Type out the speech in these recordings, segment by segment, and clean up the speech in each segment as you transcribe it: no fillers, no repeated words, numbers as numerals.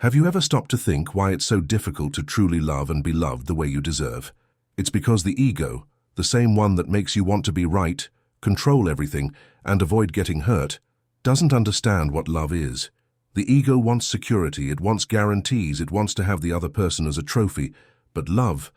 Have you ever stopped to think why it's so difficult to truly love and be loved the way you deserve? It's because the ego, the same one that makes you want to be right, control everything, and avoid getting hurt, doesn't understand what love is. The ego wants security, it wants guarantees, it wants to have the other person as a trophy. But love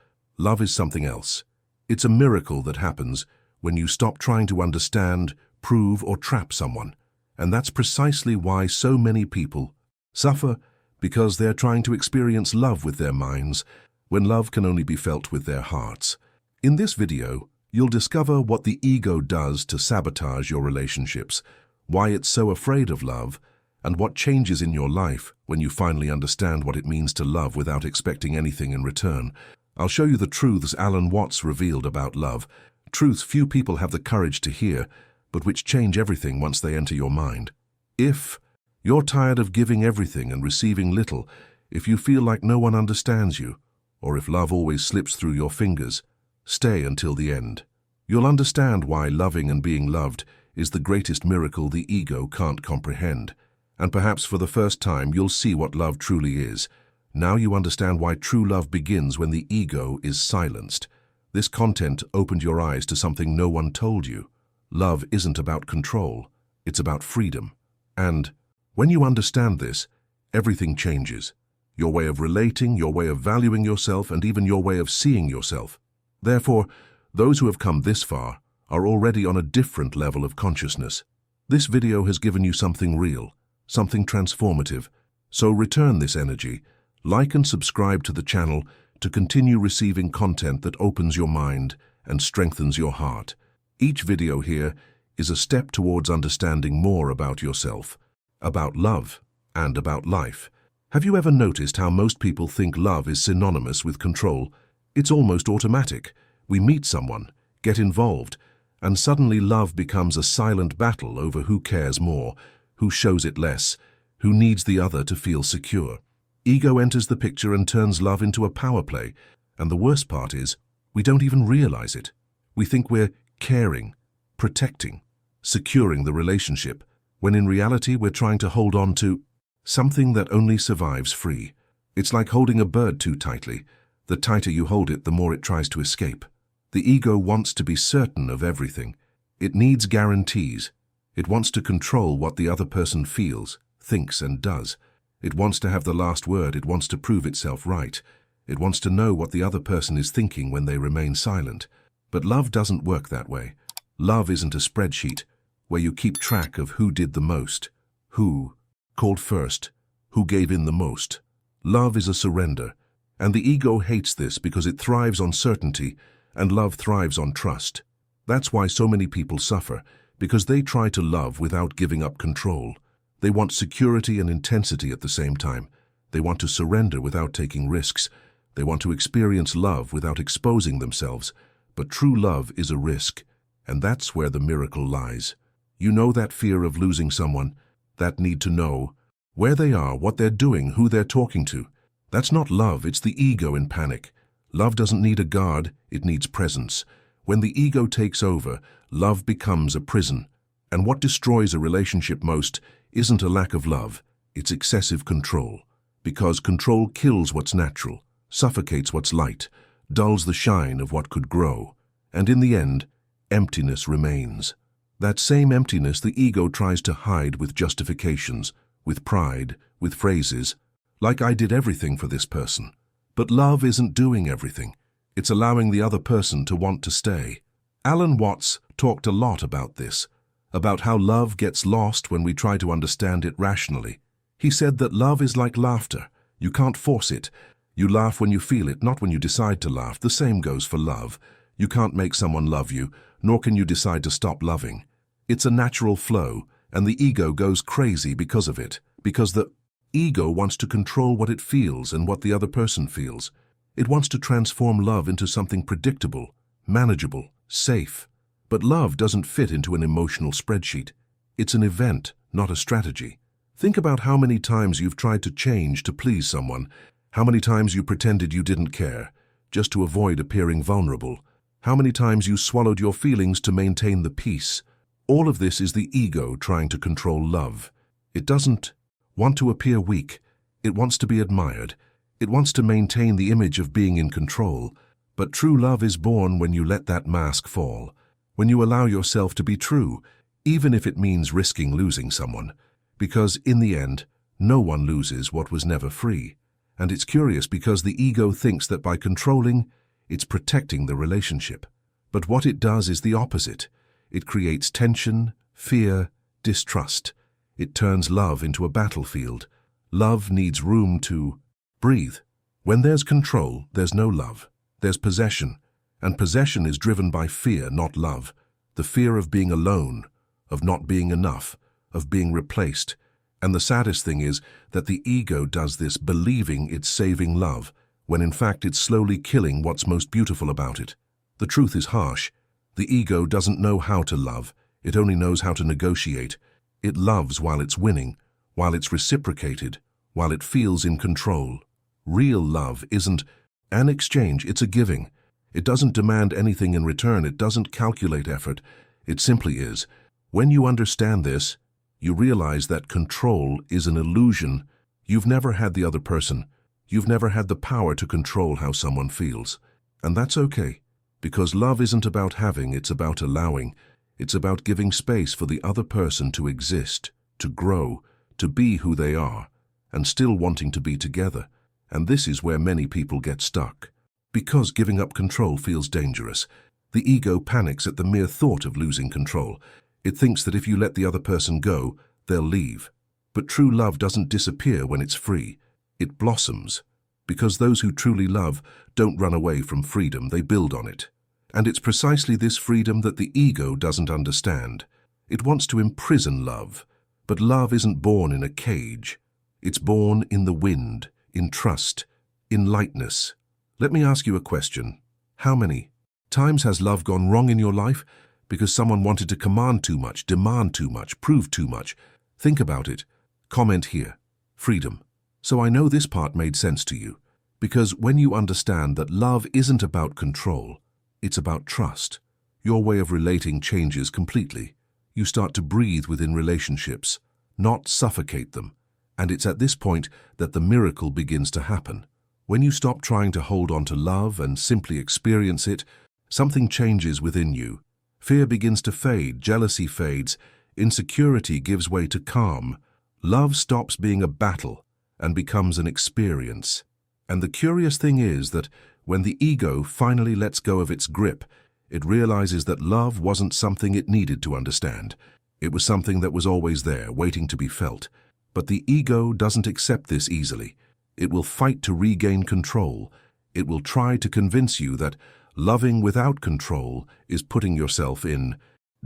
is something else. It's a miracle that happens when you stop trying to understand, prove, or trap someone. And that's precisely why so many people suffer, because they're trying to experience love with their minds, when love can only be felt with their hearts. In this video, you'll discover what the ego does to sabotage your relationships, why it's so afraid of love, and what changes in your life when you finally understand what it means to love without expecting anything in return. I'll show you the truths Alan Watts revealed about love, truths few people have the courage to hear, but which change everything once they enter your mind. If you're tired of giving everything and receiving little, if you feel like no one understands you, or if love always slips through your fingers, stay until the end. You'll understand why loving and being loved is the greatest miracle the ego can't comprehend. And perhaps for the first time you'll see what love truly is. Now you understand why true love begins when the ego is silenced. This content opened your eyes to something no one told you. Love isn't about control, it's about freedom. And when you understand this, everything changes. Your way of relating, your way of valuing yourself, and even your way of seeing yourself. Therefore, those who have come this far are already on a different level of consciousness. This video has given you something real, something transformative. So return this energy, like and subscribe to the channel to continue receiving content that opens your mind and strengthens your heart. Each video here is a step towards understanding more about yourself, about love, and about life. Have you ever noticed how most people think love is synonymous with control? It's almost automatic. We meet someone, get involved, and suddenly love becomes a silent battle over who cares more, who shows it less, who needs the other to feel secure. Ego enters the picture and turns love into a power play, and the worst part is, we don't even realize it. We think we're caring, protecting, securing the relationship, when in reality we're trying to hold on to something that only survives free. It's like holding a bird too tightly. The tighter you hold it, the more it tries to escape. The ego wants to be certain of everything. It needs guarantees. It wants to control what the other person feels, thinks, and does. It wants to have the last word. It wants to prove itself right. It wants to know what the other person is thinking when they remain silent. But love doesn't work that way. Love isn't a spreadsheet where you keep track of who did the most, who called first, who gave in the most. Love is a surrender, and the ego hates this because it thrives on certainty, and love thrives on trust. That's why so many people suffer, because they try to love without giving up control. They want security and intensity at the same time. They want to surrender without taking risks. They want to experience love without exposing themselves. But true love is a risk, and that's where the miracle lies. You know that fear of losing someone, that need to know where they are, what they're doing, who they're talking to. That's not love, it's the ego in panic. Love doesn't need a guard, it needs presence. When the ego takes over, love becomes a prison. And what destroys a relationship most isn't a lack of love, it's excessive control. Because control kills what's natural, suffocates what's light, dulls the shine of what could grow. And in the end, emptiness remains. That same emptiness the ego tries to hide with justifications, with pride, with phrases, like I did everything for this person. But love isn't doing everything. It's allowing the other person to want to stay. Alan Watts talked a lot about this, about how love gets lost when we try to understand it rationally. He said that love is like laughter. You can't force it. You laugh when you feel it, not when you decide to laugh. The same goes for love. You can't make someone love you, nor can you decide to stop loving. It's a natural flow, and the ego goes crazy because of it, because the ego wants to control what it feels and what the other person feels. It wants to transform love into something predictable, manageable, safe. But love doesn't fit into an emotional spreadsheet. It's an event, not a strategy. Think about how many times you've tried to change to please someone, how many times you pretended you didn't care, just to avoid appearing vulnerable, how many times you swallowed your feelings to maintain the peace. All of this is the ego trying to control love. It doesn't want to appear weak. It wants to be admired. It wants to maintain the image of being in control. But true love is born when you let that mask fall, when you allow yourself to be true, even if it means risking losing someone. Because in the end, no one loses what was never free. And it's curious because the ego thinks that by controlling, it's protecting the relationship. But what it does is the opposite. It creates tension, fear, distrust. It turns love into a battlefield. Love needs room to breathe. When there's control, there's no love. There's possession. And possession is driven by fear, not love. The fear of being alone, of not being enough, of being replaced. And the saddest thing is that the ego does this believing it's saving love, when in fact it's slowly killing what's most beautiful about it. The truth is harsh. The ego doesn't know how to love. It only knows how to negotiate. It loves while it's winning, while it's reciprocated, while it feels in control. Real love isn't an exchange, it's a giving. It doesn't demand anything in return. It doesn't calculate effort. It simply is. When you understand this, you realize that control is an illusion. You've never had the other person. You've never had the power to control how someone feels. And that's okay, because love isn't about having, it's about allowing. It's about giving space for the other person to exist, to grow, to be who they are, and still wanting to be together. And this is where many people get stuck. Because giving up control feels dangerous, the ego panics at the mere thought of losing control. It thinks that if you let the other person go, they'll leave. But true love doesn't disappear when it's free. It blossoms. Because those who truly love don't run away from freedom, they build on it. And it's precisely this freedom that the ego doesn't understand. It wants to imprison love. But love isn't born in a cage. It's born in the wind, in trust, in lightness. Let me ask you a question. How many times has love gone wrong in your life because someone wanted to command too much, demand too much, prove too much? Think about it. Comment here. Freedom. So I know this part made sense to you. Because when you understand that love isn't about control, it's about trust, your way of relating changes completely. You start to breathe within relationships, not suffocate them. And it's at this point that the miracle begins to happen. When you stop trying to hold on to love and simply experience it, something changes within you. Fear begins to fade, jealousy fades, insecurity gives way to calm. Love stops being a battle and becomes an experience. And the curious thing is that when the ego finally lets go of its grip, it realizes that love wasn't something it needed to understand. It was something that was always there, waiting to be felt. But the ego doesn't accept this easily. It will fight to regain control. It will try to convince you that loving without control is putting yourself in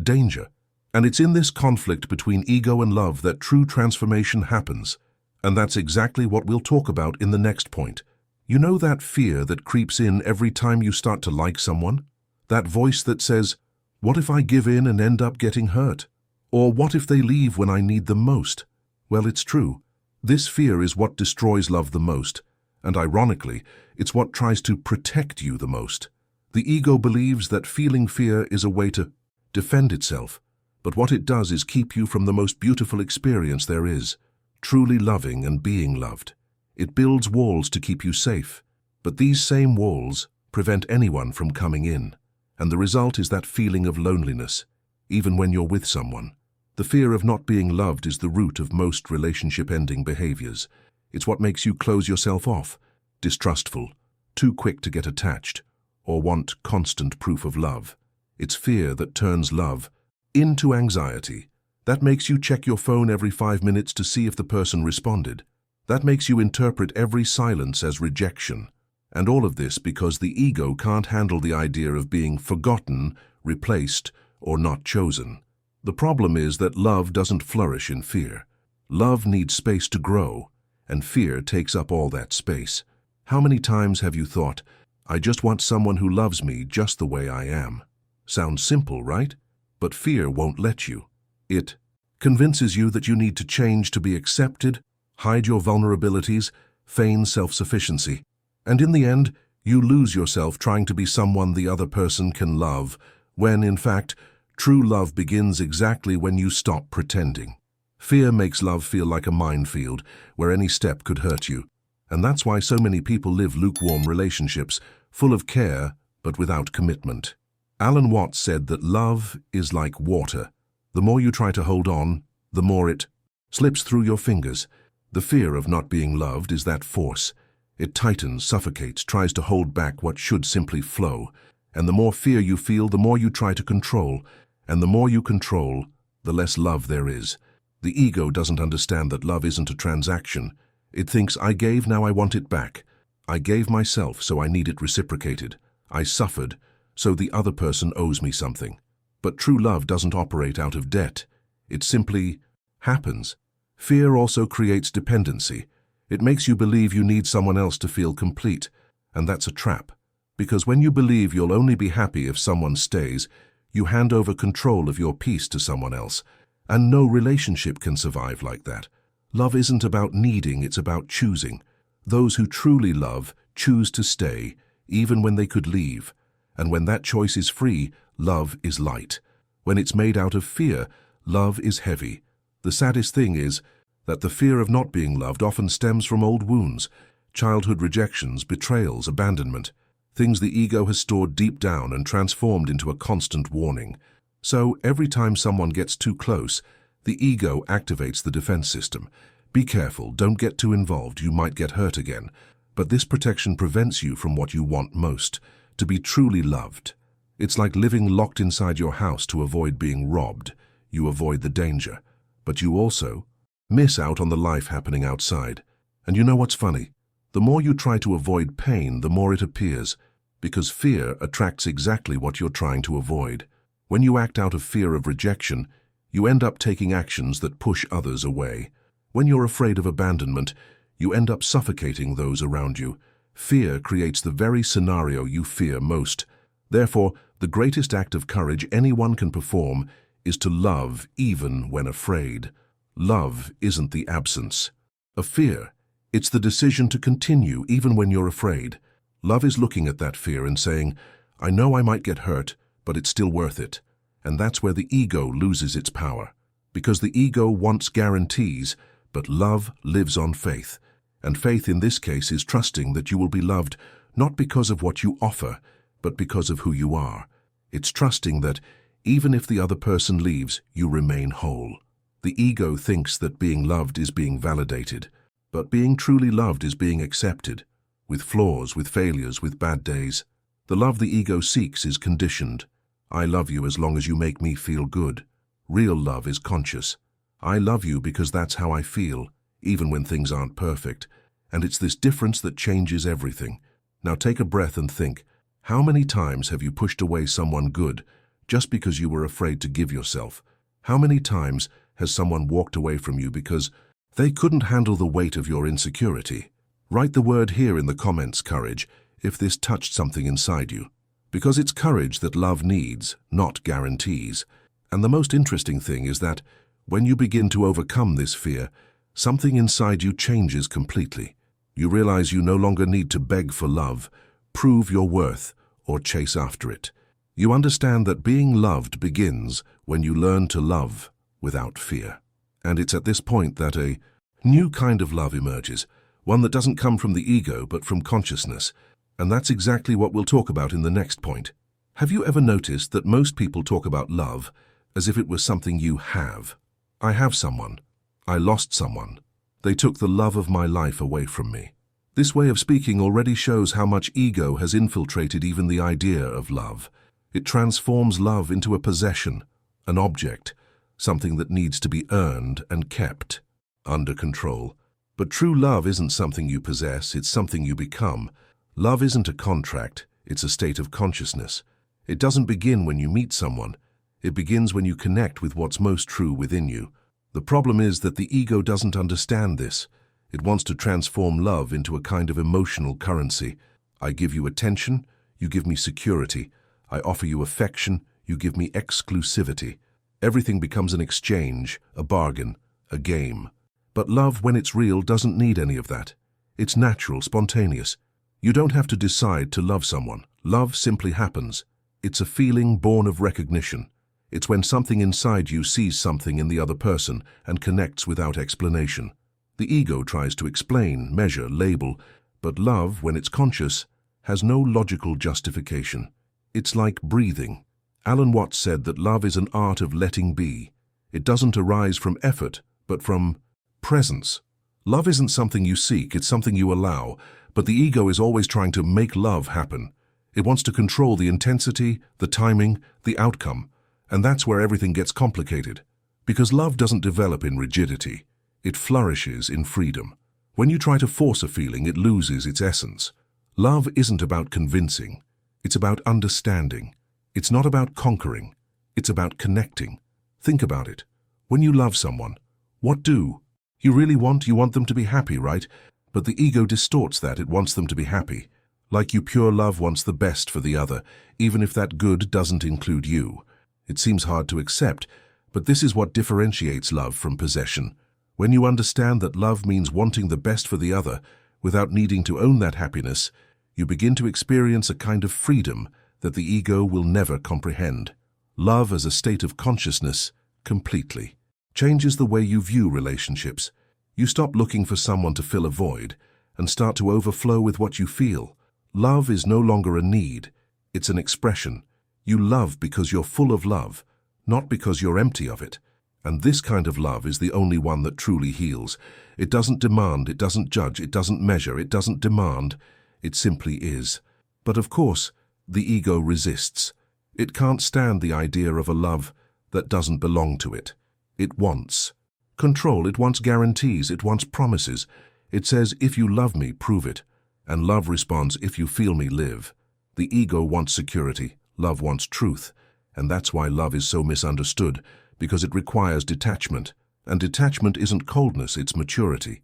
danger. And it's in this conflict between ego and love that true transformation happens. And that's exactly what we'll talk about in the next point. You know that fear that creeps in every time you start to like someone? That voice that says, what if I give in and end up getting hurt? Or what if they leave when I need them most? Well, it's true. This fear is what destroys love the most. And ironically, it's what tries to protect you the most. The ego believes that feeling fear is a way to defend itself. But what it does is keep you from the most beautiful experience there is, truly loving and being loved. It builds walls to keep you safe. But these same walls prevent anyone from coming in. And the result is that feeling of loneliness, even when you're with someone. The fear of not being loved is the root of most relationship-ending behaviors. It's what makes you close yourself off, distrustful, too quick to get attached, or want constant proof of love. It's fear that turns love into anxiety. That makes you check your phone every 5 minutes to see if the person responded. That makes you interpret every silence as rejection. And all of this because the ego can't handle the idea of being forgotten, replaced, or not chosen. The problem is that love doesn't flourish in fear. Love needs space to grow, and fear takes up all that space. How many times have you thought, I just want someone who loves me just the way I am? Sounds simple, right? But fear won't let you. It convinces you that you need to change to be accepted, hide your vulnerabilities, feign self-sufficiency. And in the end, you lose yourself trying to be someone the other person can love, when, in fact, true love begins exactly when you stop pretending. Fear makes love feel like a minefield where any step could hurt you. And that's why so many people live lukewarm relationships, full of care, but without commitment. Alan Watts said that love is like water. The more you try to hold on, the more it slips through your fingers. The fear of not being loved is that force. It tightens, suffocates, tries to hold back what should simply flow. And the more fear you feel, the more you try to control. And the more you control, the less love there is. The ego doesn't understand that love isn't a transaction. It thinks, I gave, now I want it back. I gave myself, so I need it reciprocated. I suffered, so the other person owes me something. But true love doesn't operate out of debt. It simply happens. Fear also creates dependency. It makes you believe you need someone else to feel complete. And that's a trap. Because when you believe you'll only be happy if someone stays, you hand over control of your peace to someone else. And no relationship can survive like that. Love isn't about needing, it's about choosing. Those who truly love choose to stay, even when they could leave. And when that choice is free, love is light. When it's made out of fear, love is heavy. The saddest thing is that the fear of not being loved often stems from old wounds, childhood rejections, betrayals, abandonment, things the ego has stored deep down and transformed into a constant warning. So every time someone gets too close, the ego activates the defense system. Be careful, don't get too involved, you might get hurt again. But this protection prevents you from what you want most, to be truly loved. It's like living locked inside your house to avoid being robbed. You avoid the danger, but you also miss out on the life happening outside. And you know what's funny? The more you try to avoid pain, the more it appears, because fear attracts exactly what you're trying to avoid. When you act out of fear of rejection, you end up taking actions that push others away. When you're afraid of abandonment, you end up suffocating those around you. Fear creates the very scenario you fear most. Therefore, the greatest act of courage anyone can perform is to love even when afraid. Love isn't the absence of fear. It's the decision to continue even when you're afraid. Love is looking at that fear and saying, I know I might get hurt, but it's still worth it. And that's where the ego loses its power. Because the ego wants guarantees, but love lives on faith. And faith in this case is trusting that you will be loved not because of what you offer, but because of who you are. It's trusting that even if the other person leaves, you remain whole. The ego thinks that being loved is being validated, but being truly loved is being accepted, with flaws, with failures, with bad days. The love the ego seeks is conditioned. I love you as long as you make me feel good. Real love is conscious. I love you because that's how I feel, even when things aren't perfect. And it's this difference that changes everything. Now take a breath and think, how many times have you pushed away someone good just because you were afraid to give yourself? How many times has someone walked away from you because they couldn't handle the weight of your insecurity? Write the word here in the comments, courage, if this touched something inside you. Because it's courage that love needs, not guarantees. And the most interesting thing is that when you begin to overcome this fear, something inside you changes completely. You realize you no longer need to beg for love, prove your worth, or chase after it. You understand that being loved begins when you learn to love without fear. And it's at this point that a new kind of love emerges, one that doesn't come from the ego but from consciousness. And that's exactly what we'll talk about in the next point. Have you ever noticed that most people talk about love as if it was something you have? I have someone. I lost someone. They took the love of my life away from me. This way of speaking already shows how much ego has infiltrated even the idea of love. It transforms love into a possession, an object, something that needs to be earned and kept under control. But true love isn't something you possess, it's something you become. Love isn't a contract, it's a state of consciousness. It doesn't begin when you meet someone. It begins when you connect with what's most true within you. The problem is that the ego doesn't understand this. It wants to transform love into a kind of emotional currency. I give you attention, you give me security. I offer you affection, you give me exclusivity. Everything becomes an exchange, a bargain, a game. But love, when it's real, doesn't need any of that. It's natural, spontaneous. You don't have to decide to love someone. Love simply happens. It's a feeling born of recognition. It's when something inside you sees something in the other person and connects without explanation. The ego tries to explain, measure, label, but love, when it's conscious, has no logical justification. It's like breathing. Alan Watts said that love is an art of letting be. It doesn't arise from effort, but from presence. Love isn't something you seek, it's something you allow, but the ego is always trying to make love happen. It wants to control the intensity, the timing, the outcome, and that's where everything gets complicated. Because love doesn't develop in rigidity, it flourishes in freedom. When you try to force a feeling, it loses its essence. Love isn't about convincing, it's about understanding. It's not about conquering, it's about connecting. Think about it. When you love someone, what do? You want them to be happy, right? But the ego distorts that. It wants them to be happy. Like you, pure love wants the best for the other, even if that good doesn't include you. It seems hard to accept, but this is what differentiates love from possession. When you understand that love means wanting the best for the other, without needing to own that happiness, you begin to experience a kind of freedom that the ego will never comprehend. Love as a state of consciousness completely changes the way you view relationships. You stop looking for someone to fill a void and start to overflow with what you feel. Love is no longer a need, it's an expression. You love because you're full of love, not because you're empty of it. And this kind of love is the only one that truly heals. It doesn't demand, it doesn't judge, it doesn't measure, it doesn't demand. It simply is. But of course, the ego resists. It can't stand the idea of a love that doesn't belong to it. It wants control, it wants guarantees, it wants promises. It says, if you love me, prove it. And love responds, if you feel me, live. The ego wants security, love wants truth. And that's why love is so misunderstood, because it requires detachment. And detachment isn't coldness, it's maturity.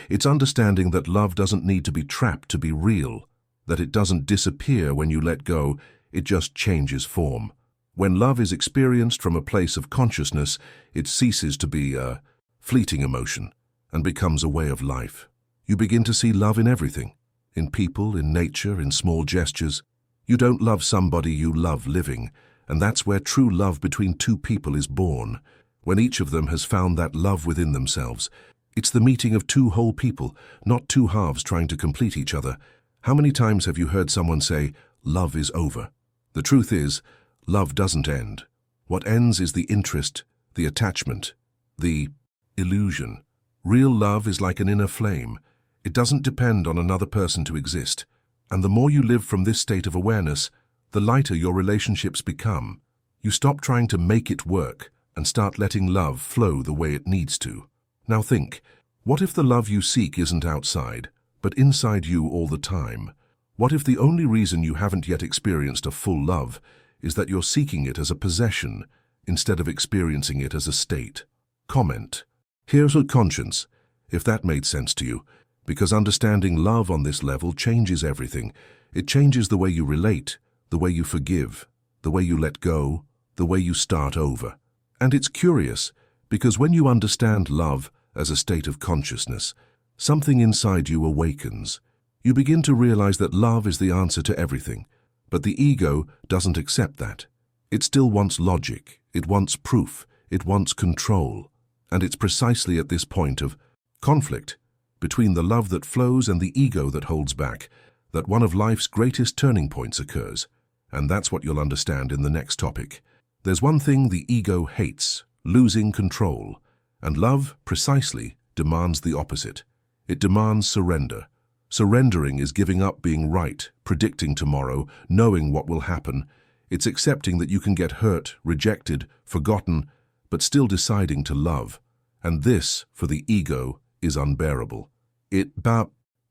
It's understanding that love doesn't need to be trapped to be real, that it doesn't disappear when you let go, it just changes form. When love is experienced from a place of consciousness, it ceases to be a fleeting emotion and becomes a way of life. You begin to see love in everything, in people, in nature, in small gestures. You don't love somebody, you love living, and that's where true love between two people is born, when each of them has found that love within themselves. It's the meeting of two whole people, not two halves trying to complete each other. How many times have you heard someone say, love is over? The truth is, love doesn't end. What ends is the interest, the attachment, the illusion. Real love is like an inner flame. It doesn't depend on another person to exist. And the more you live from this state of awareness, the lighter your relationships become. You stop trying to make it work and start letting love flow the way it needs to. Now think, what if the love you seek isn't outside, but inside you all the time? What if the only reason you haven't yet experienced a full love is that you're seeking it as a possession instead of experiencing it as a state? Comment. Here's a conscience, if that made sense to you, because understanding love on this level changes everything. It changes the way you relate, the way you forgive, the way you let go, the way you start over. And it's curious, because when you understand love as a state of consciousness, something inside you awakens. You begin to realize that love is the answer to everything, but the ego doesn't accept that. It still wants logic, it wants proof, it wants control. And it's precisely at this point of conflict between the love that flows and the ego that holds back that one of life's greatest turning points occurs. And that's what you'll understand in the next topic. There's one thing the ego hates, losing control. And love, precisely, demands the opposite. It demands surrender. Surrendering is giving up being right, predicting tomorrow, knowing what will happen. It's accepting that you can get hurt, rejected, forgotten, but still deciding to love. And this, for the ego, is unbearable. It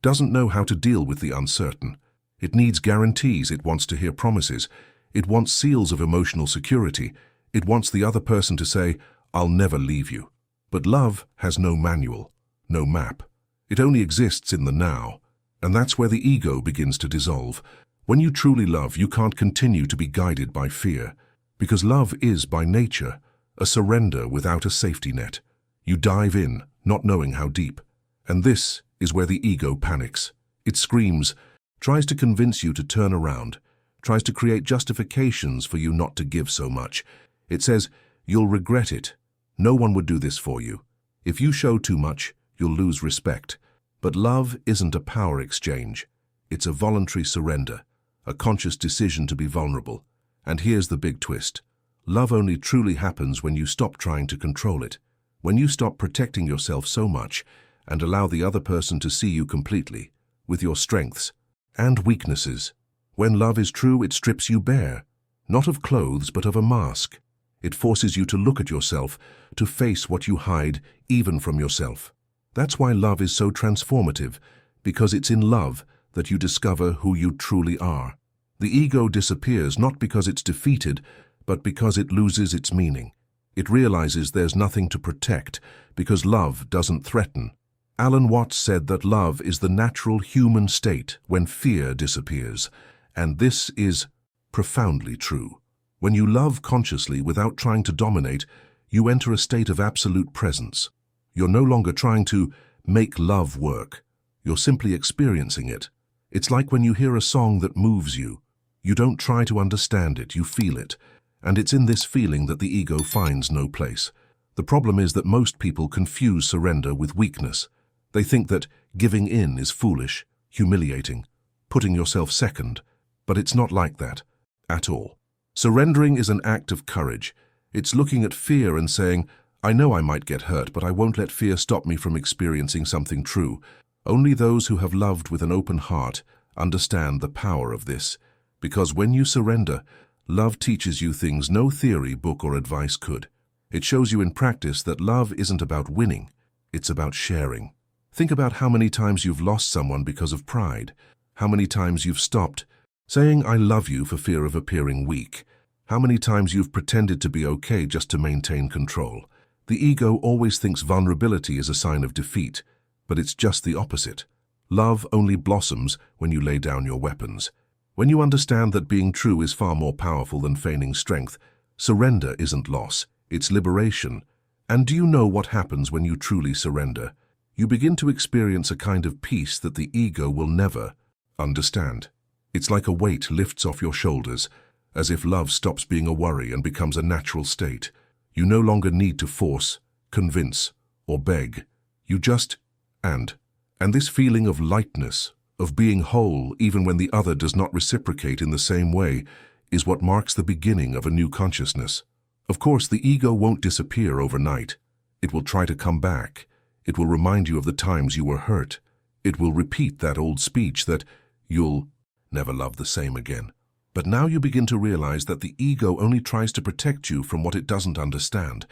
doesn't know how to deal with the uncertain. It needs guarantees, it wants to hear promises. It wants seals of emotional security. It wants the other person to say, I'll never leave you. But love has no manual, no map. It only exists in the now. And that's where the ego begins to dissolve. When you truly love, you can't continue to be guided by fear, because love is, by nature, a surrender without a safety net. You dive in, not knowing how deep. And this is where the ego panics. It screams, tries to convince you to turn around, tries to create justifications for you not to give so much. It says, "You'll regret it. No one would do this for you. If you show too much, you'll lose respect." But love isn't a power exchange. It's a voluntary surrender, a conscious decision to be vulnerable. And here's the big twist. Love only truly happens when you stop trying to control it, when you stop protecting yourself so much and allow the other person to see you completely, with your strengths and weaknesses. When love is true, it strips you bare, not of clothes but of a mask. It forces you to look at yourself, to face what you hide even from yourself. That's why love is so transformative, because it's in love that you discover who you truly are. The ego disappears not because it's defeated, but because it loses its meaning. It realizes there's nothing to protect, because love doesn't threaten. Alan Watts said that love is the natural human state when fear disappears, and this is profoundly true. When you love consciously without trying to dominate, you enter a state of absolute presence. You're no longer trying to make love work. You're simply experiencing it. It's like when you hear a song that moves you. You don't try to understand it, you feel it. And it's in this feeling that the ego finds no place. The problem is that most people confuse surrender with weakness. They think that giving in is foolish, humiliating, putting yourself second. But it's not like that, at all. Surrendering is an act of courage. It's looking at fear and saying, "I know I might get hurt, but I won't let fear stop me from experiencing something true." Only those who have loved with an open heart understand the power of this. Because when you surrender, love teaches you things no theory, book, or advice could. It shows you in practice that love isn't about winning, it's about sharing. Think about how many times you've lost someone because of pride, how many times you've stopped saying "I love you" for fear of appearing weak, how many times you've pretended to be okay just to maintain control. The ego always thinks vulnerability is a sign of defeat, but it's just the opposite. Love only blossoms when you lay down your weapons. When you understand that being true is far more powerful than feigning strength, surrender isn't loss, it's liberation. And do you know what happens when you truly surrender? You begin to experience a kind of peace that the ego will never understand. It's like a weight lifts off your shoulders, as if love stops being a worry and becomes a natural state. You no longer need to force, convince, or beg. You just and this feeling of lightness, of being whole even when the other does not reciprocate in the same way, is what marks the beginning of a new consciousness. Of course, the ego won't disappear overnight. It will try to come back. It will remind you of the times you were hurt. It will repeat that old speech that you'll never love the same again. But now you begin to realize that the ego only tries to protect you from what it doesn't understand.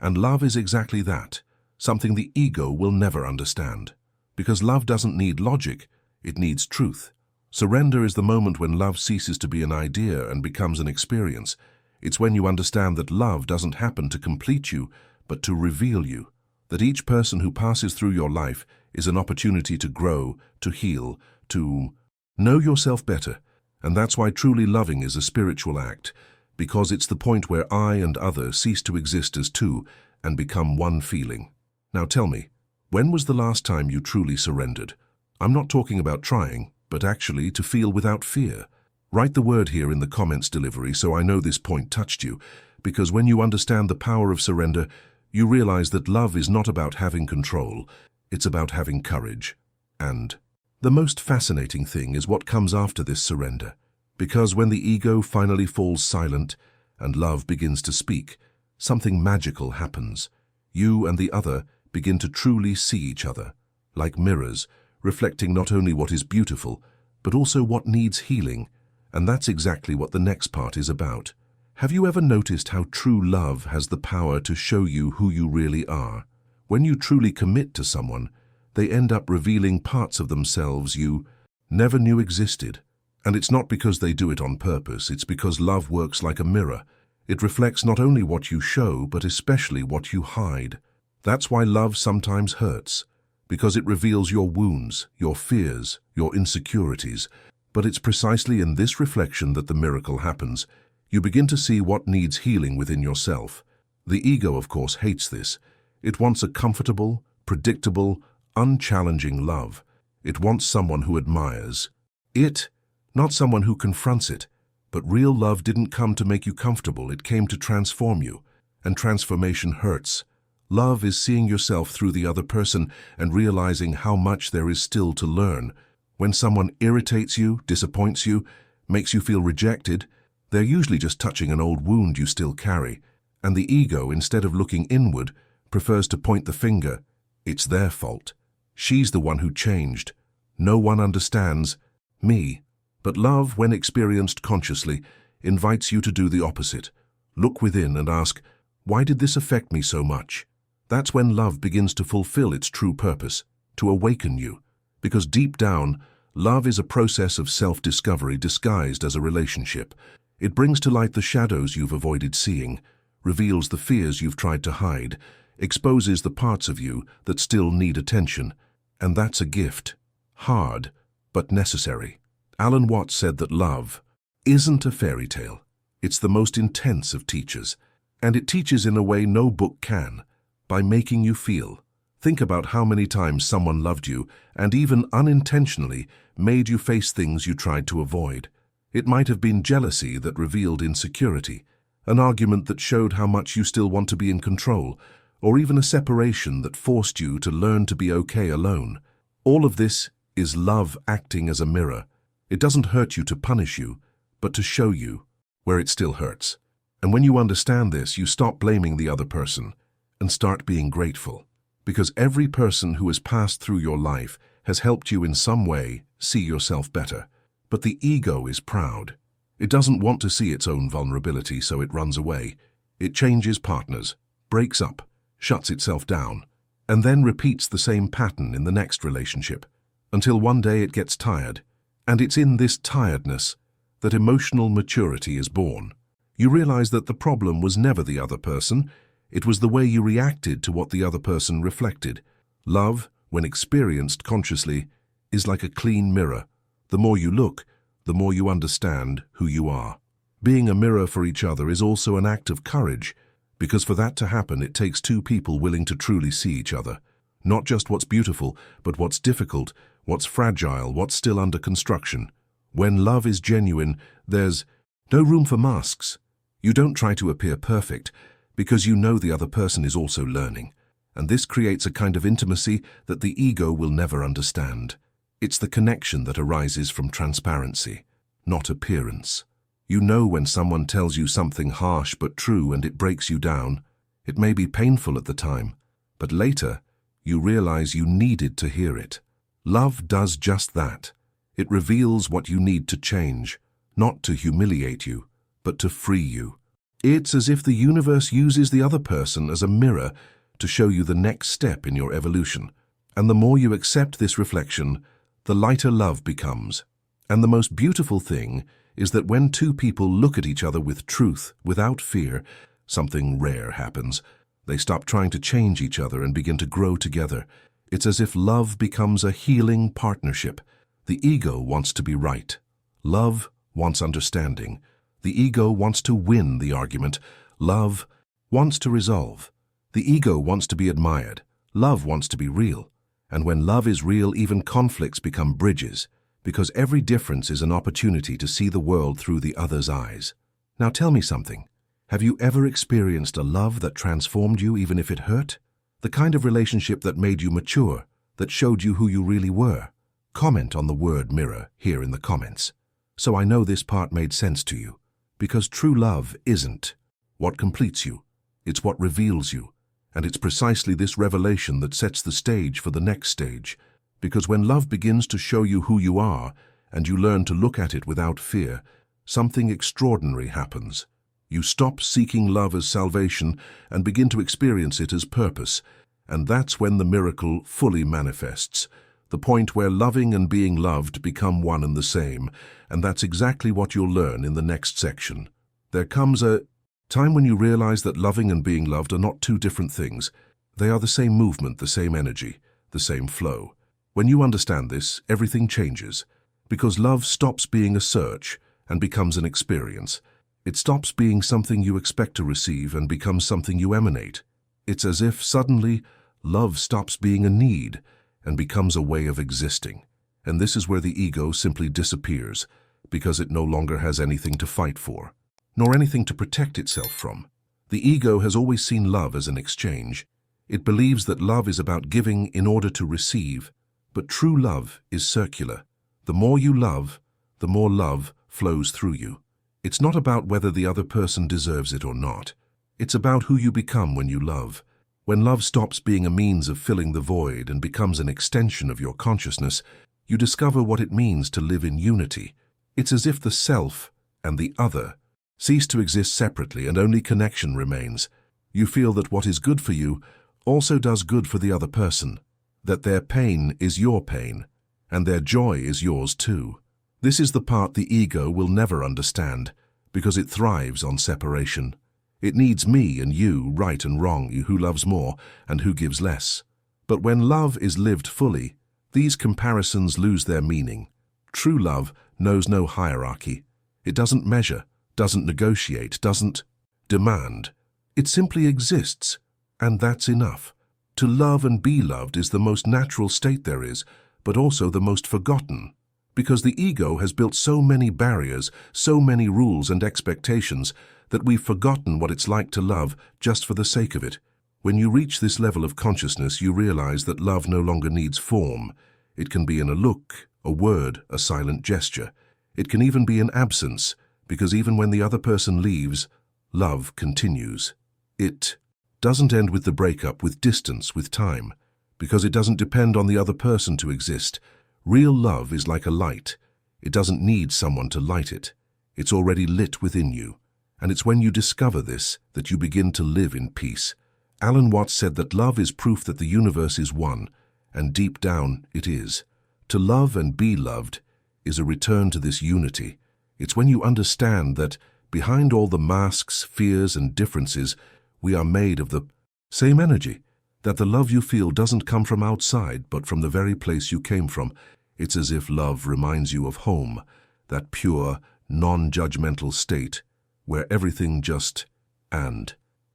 And love is exactly that, something the ego will never understand. Because love doesn't need logic, it needs truth. Surrender is the moment when love ceases to be an idea and becomes an experience. It's when you understand that love doesn't happen to complete you, but to reveal you. That each person who passes through your life is an opportunity to grow, to heal, to know yourself better. And that's why truly loving is a spiritual act, because it's the point where I and other cease to exist as two and become one feeling. Now tell me, when was the last time you truly surrendered? I'm not talking about trying, but actually to feel without fear. Write the word here in the comments delivery so I know this point touched you, because when you understand the power of surrender, you realize that love is not about having control, it's about having courage. And the most fascinating thing is what comes after this surrender, because when the ego finally falls silent and love begins to speak, something magical happens. You and the other begin to truly see each other, like mirrors, reflecting not only what is beautiful, but also what needs healing. And that's exactly what the next part is about. Have you ever noticed how true love has the power to show you who you really are? When you truly commit to someone, they end up revealing parts of themselves you never knew existed. And it's not because they do it on purpose, it's because love works like a mirror. It reflects not only what you show, but especially what you hide. That's why love sometimes hurts, because it reveals your wounds, your fears, your insecurities. But it's precisely in this reflection that the miracle happens. You begin to see what needs healing within yourself. The ego, of course, hates this. It wants a comfortable, predictable, unchallenging love. It wants someone who admires it, not someone who confronts it. But real love didn't come to make you comfortable, it came to transform you. And transformation hurts. Love is seeing yourself through the other person and realizing how much there is still to learn. When someone irritates you, disappoints you, makes you feel rejected, they're usually just touching an old wound you still carry. And the ego, instead of looking inward, prefers to point the finger. It's their fault. She's the one who changed. No one understands me. But love, when experienced consciously, invites you to do the opposite. Look within and ask, why did this affect me so much? That's when love begins to fulfill its true purpose, to awaken you. Because deep down, love is a process of self-discovery disguised as a relationship. It brings to light the shadows you've avoided seeing, reveals the fears you've tried to hide, exposes the parts of you that still need attention. And that's a gift. Hard, but necessary. Alan Watts said that love isn't a fairy tale. It's the most intense of teachers. And it teaches in a way no book can, by making you feel. Think about how many times someone loved you and even unintentionally made you face things you tried to avoid. It might have been jealousy that revealed insecurity, an argument that showed how much you still want to be in control, or even a separation that forced you to learn to be okay alone. All of this is love acting as a mirror. It doesn't hurt you to punish you, but to show you where it still hurts. And when you understand this, you stop blaming the other person and start being grateful. Because every person who has passed through your life has helped you in some way see yourself better. But the ego is proud. It doesn't want to see its own vulnerability, so it runs away. It changes partners, breaks up, shuts itself down, and then repeats the same pattern in the next relationship, until one day it gets tired. And it's in this tiredness that emotional maturity is born. You realize that the problem was never the other person, it was the way you reacted to what the other person reflected. Love, when experienced consciously, is like a clean mirror. The more you look, the more you understand who you are. Being a mirror for each other is also an act of courage, because for that to happen, it takes two people willing to truly see each other. Not just what's beautiful, but what's difficult, what's fragile, what's still under construction. When love is genuine, there's no room for masks. You don't try to appear perfect, because you know the other person is also learning. And this creates a kind of intimacy that the ego will never understand. It's the connection that arises from transparency, not appearance. You know when someone tells you something harsh but true and it breaks you down. It may be painful at the time, but later you realize you needed to hear it. Love does just that. It reveals what you need to change, not to humiliate you, but to free you. It's as if the universe uses the other person as a mirror to show you the next step in your evolution. And the more you accept this reflection, the lighter love becomes. And the most beautiful thing is that when two people look at each other with truth, without fear, something rare happens. They stop trying to change each other and begin to grow together. It's as if love becomes a healing partnership. The ego wants to be right. Love wants understanding. The ego wants to win the argument. Love wants to resolve. The ego wants to be admired. Love wants to be real. And when love is real, even conflicts become bridges, because every difference is an opportunity to see the world through the other's eyes. Now tell me something. Have you ever experienced a love that transformed you even if it hurt? The kind of relationship that made you mature, that showed you who you really were? Comment on the word mirror here in the comments, so I know this part made sense to you. Because true love isn't what completes you, it's what reveals you. And it's precisely this revelation that sets the stage for the next stage. Because when love begins to show you who you are, and you learn to look at it without fear, something extraordinary happens. You stop seeking love as salvation and begin to experience it as purpose. And that's when the miracle fully manifests. The point where loving and being loved become one and the same. And that's exactly what you'll learn in the next section. There comes a time when you realize that loving and being loved are not two different things. They are the same movement, the same energy, the same flow. When you understand this, everything changes. Because love stops being a search and becomes an experience. It stops being something you expect to receive and becomes something you emanate. It's as if suddenly love stops being a need and becomes a way of existing. And this is where the ego simply disappears, because it no longer has anything to fight for, nor anything to protect itself from. The ego has always seen love as an exchange. It believes that love is about giving in order to receive, but true love is circular. The more you love, the more love flows through you. It's not about whether the other person deserves it or not. It's about who you become when you love. When love stops being a means of filling the void and becomes an extension of your consciousness, you discover what it means to live in unity. It's as if the self and the other cease to exist separately and only connection remains. You feel that what is good for you also does good for the other person, that their pain is your pain, and their joy is yours too. This is the part the ego will never understand, because it thrives on separation. It needs me and you, right and wrong, you who loves more and who gives less. But when love is lived fully, these comparisons lose their meaning. True love knows no hierarchy. It doesn't measure, doesn't negotiate, doesn't demand. It simply exists, and that's enough. To love and be loved is the most natural state there is, but also the most forgotten. Because the ego has built so many barriers, so many rules and expectations, that we've forgotten what it's like to love just for the sake of it. When you reach this level of consciousness, you realize that love no longer needs form. It can be in a look, a word, a silent gesture. It can even be in absence, because even when the other person leaves, love continues. It doesn't end with the breakup, with distance, with time, because it doesn't depend on the other person to exist. Real love is like a light. It doesn't need someone to light it. It's already lit within you. And it's when you discover this that you begin to live in peace. Alan Watts said that love is proof that the universe is one, and deep down it is. To love and be loved is a return to this unity. It's when you understand that behind all the masks, fears, and differences, we are made of the same energy, that the love you feel doesn't come from outside, but from the very place you came from. It's as if love reminds you of home, that pure, non-judgmental state where everything just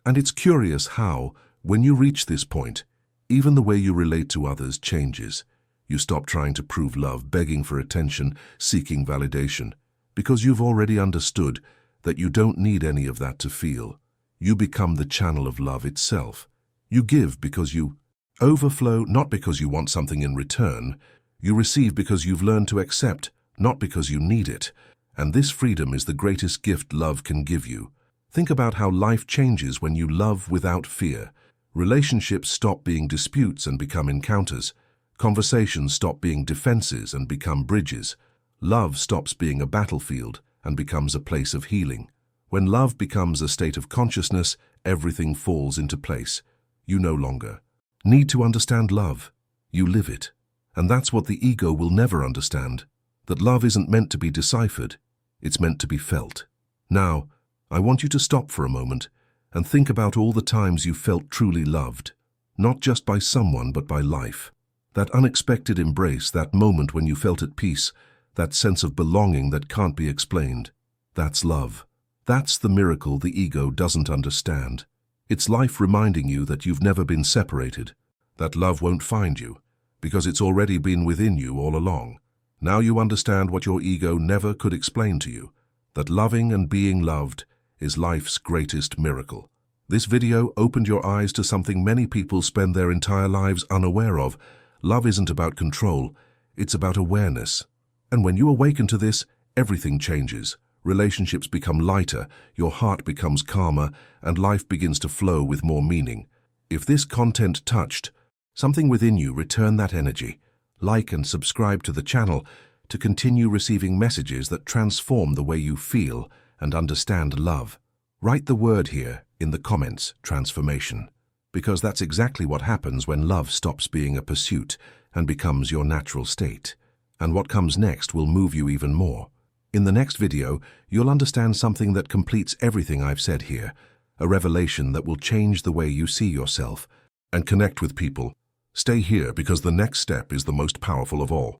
and it's curious how, when you reach this point, even the way you relate to others changes. You stop trying to prove love, begging for attention, seeking validation, because you've already understood that you don't need any of that to feel. You become the channel of love itself. You give because you overflow, not because you want something in return. You receive because you've learned to accept, not because you need it. And this freedom is the greatest gift love can give you. Think about how life changes when you love without fear. Relationships stop being disputes and become encounters. Conversations stop being defenses and become bridges. Love stops being a battlefield and becomes a place of healing. When love becomes a state of consciousness, everything falls into place. You no longer need to understand love. You live it. And that's what the ego will never understand. That love isn't meant to be deciphered. It's meant to be felt. Now, I want you to stop for a moment and think about all the times you felt truly loved. Not just by someone, but by life. That unexpected embrace, that moment when you felt at peace, that sense of belonging that can't be explained. That's love. That's the miracle the ego doesn't understand. It's life reminding you that you've never been separated, that love won't find you, because it's already been within you all along. Now you understand what your ego never could explain to you, that loving and being loved is life's greatest miracle. This video opened your eyes to something many people spend their entire lives unaware of. Love isn't about control, it's about awareness. And when you awaken to this, everything changes. Relationships become lighter, your heart becomes calmer, and life begins to flow with more meaning. If this content touched something within you, return that energy. Like and subscribe to the channel to continue receiving messages that transform the way you feel and understand love. Write the word here in the comments, transformation, because that's exactly what happens when love stops being a pursuit and becomes your natural state. And what comes next will move you even more. In the next video, you'll understand something that completes everything I've said here, a revelation that will change the way you see yourself and connect with people. Stay here because the next step is the most powerful of all.